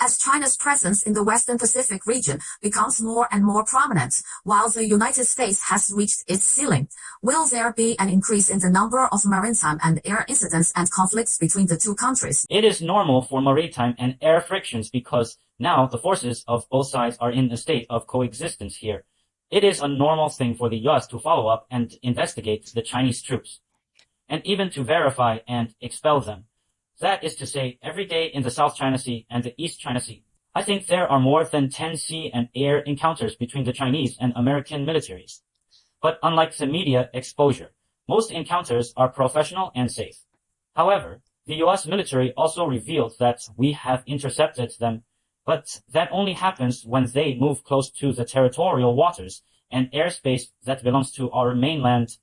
as China's presence in the Western Pacific region becomes more and more prominent, while the United States has reached its ceiling, will there be an increase in the number of maritime and air incidents and conflicts between the two countries? It is normal for maritime and air frictions because now the forces of both sides are in a state of coexistence here. It is a normal thing for the US to follow up and investigate the Chinese troops, and even to verify and expel them. That is to say, every day in the South China Sea and the East China Sea, I think there are more than 10 sea and air encounters between the Chinese and American militaries. But unlike the media exposure, most encounters are professional and safe. However, the US military also revealed that we have intercepted them, but that only happens when they move close to the territorial waters and airspace that belongs to our mainland.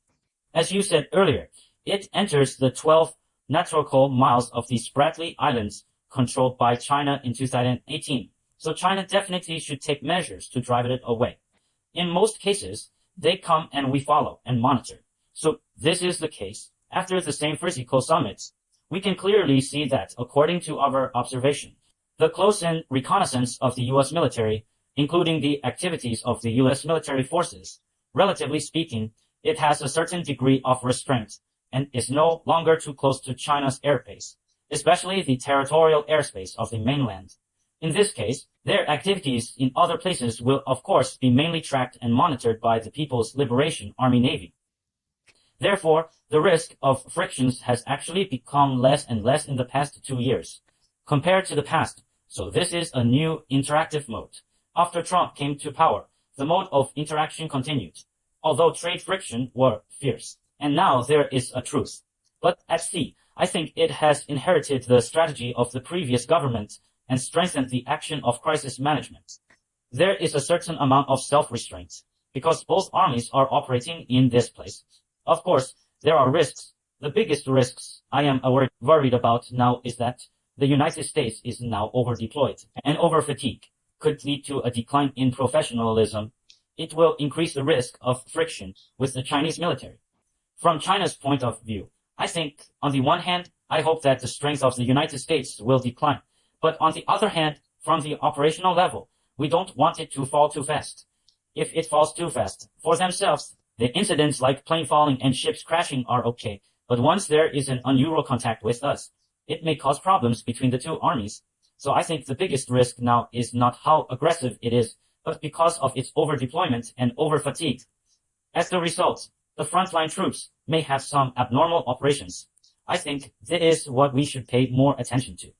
As you said earlier, it enters the 12 nautical miles of the Spratly Islands controlled by China in 2018. So China definitely should take measures to drive it away. In most cases, they come and we follow and monitor. So this is the case. After the San Francisco summits, we can clearly see that, according to our observation, the close-in reconnaissance of the US military, including the activities of the US military forces, relatively speaking, it has a certain degree of restraint and is no longer too close to China's airspace, especially the territorial airspace of the mainland. In this case, their activities in other places will of course be mainly tracked and monitored by the People's Liberation Army Navy. Therefore, the risk of frictions has actually become less and less in the past 2 years, compared to the past, so this is a new interactive mode. After Trump came to power, the mode of interaction continued, although trade friction were fierce. And now there is a truce. But at sea, I think it has inherited the strategy of the previous government and strengthened the action of crisis management. There is a certain amount of self-restraint, because both armies are operating in this place. Of course, there are risks. The biggest risks I am worried about now is that the United States is now over-deployed, and over-fatigue could lead to a decline in professionalism. It will increase the risk of friction with the Chinese military. From China's point of view, I think, on the one hand, I hope that the strength of the United States will decline. But on the other hand, from the operational level, we don't want it to fall too fast. If it falls too fast, for themselves, the incidents like plane falling and ships crashing are okay. But once there is an unusual contact with us, it may cause problems between the two armies. So I think the biggest risk now is not how aggressive it is, but because of its over-deployment and over-fatigue. As the result, the frontline troops may have some abnormal operations. I think this is what we should pay more attention to.